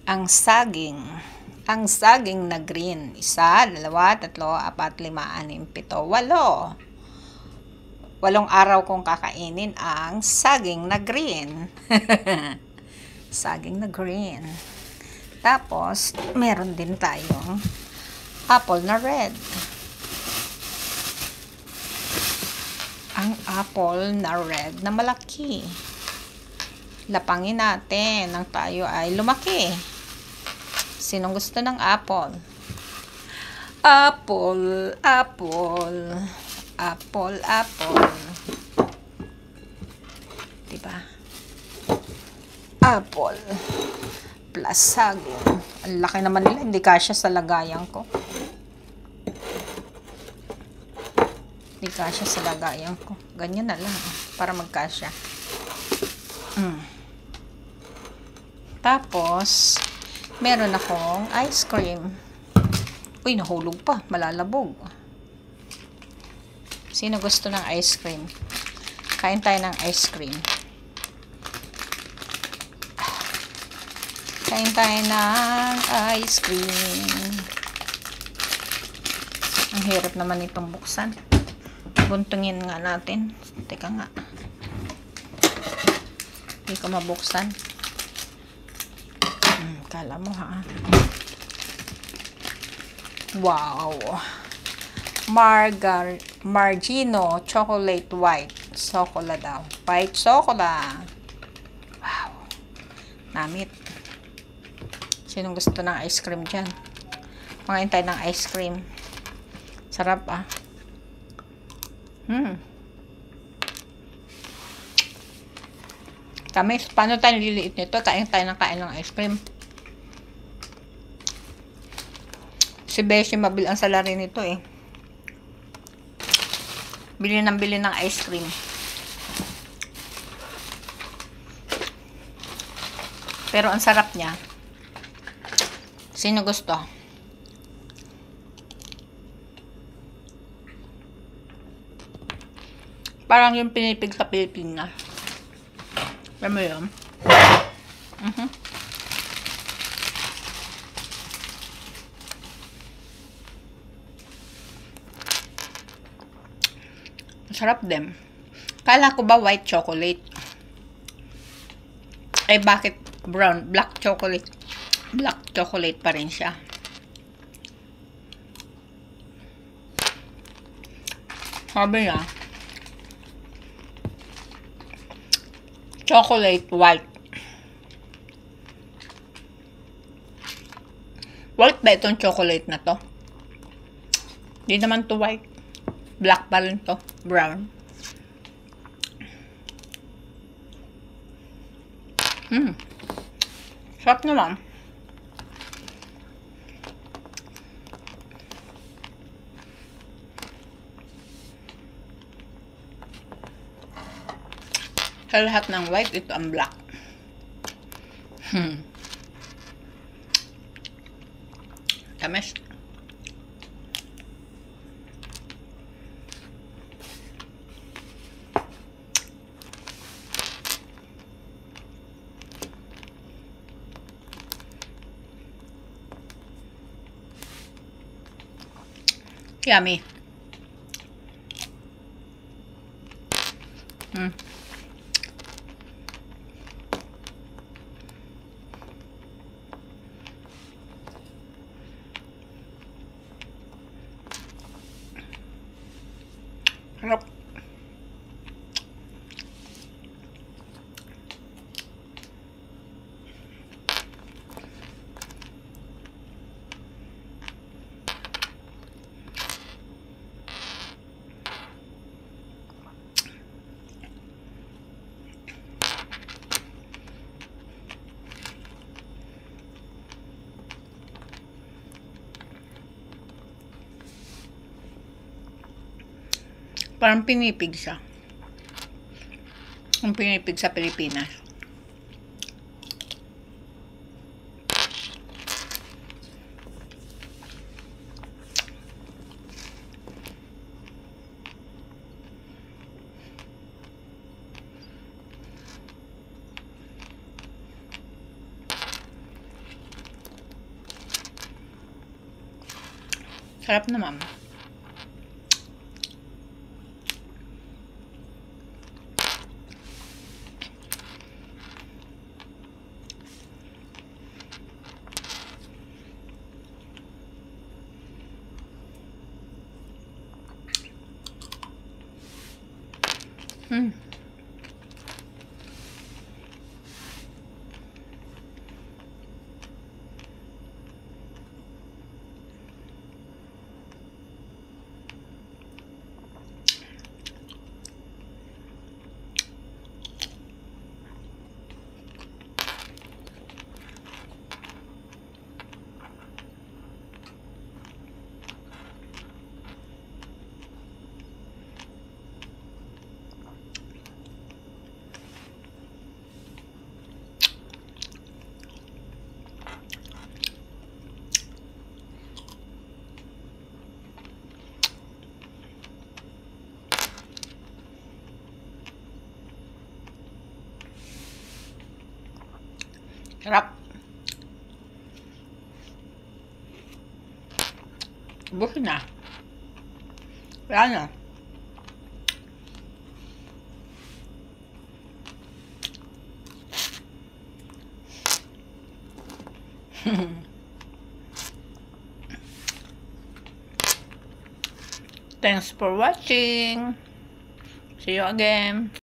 Ang saging. Ang saging na green. 1, 2, 3, 4, 5, 6, 7, 8. 8 araw kong kakainin ang saging na green. Saging na green. Tapos, meron din tayong apple na red. Ang apple na red na malaki. Lapangin natin nang tayo ay lumaki. Sinong gusto ng apple? Apple, apple, apple, apple. Diba? Apple plus saging. Ang laki naman nila, hindi kasya sa lagayan ko. Hindi kasya sa lagayan ko. Ganyan na lang, para magkasya. Tapos, meron akong ice cream. Uy, nahulog pa. Malalabog. Sino gusto ng ice cream? Kain tayo ng ice cream. Kain tayo ng ice cream. Ang hirap naman itong buksan. Buntungin nga natin. Teka nga. Hindi ko mabuksan. Kala mo ha. Wow. Margino chocolate white chocolate daw. White chocolate. Wow. Namit. Sinong gusto ng ice cream dyan? Pangain tayo ng ice cream. Sarap ah. Kami, paano tayo liliit nito? Kain tayo ng ice cream. Si Beshi mabil ang salary nito eh. Bili ng ice cream. Pero ang sarap niya. Sino gusto? Parang yung pinipig sa Pilipinas. Alam mo yun? Sarap din. Kala ko ba white chocolate? Eh bakit brown? Black chocolate. Black chocolate pa rin siya. Sabi niya, chocolate white. White ba itong chocolate na to? Hindi naman to white. Black pa rin to. Brown. Sarap naman. Sa lahat ng white, ito ang black. Tamis. Yummy. Sarap. Parang pinipig siya. Ang pinipig sa Pilipinas. Sarap naman. Sarap. Ubus na. Wala na. Thanks for watching. See you again.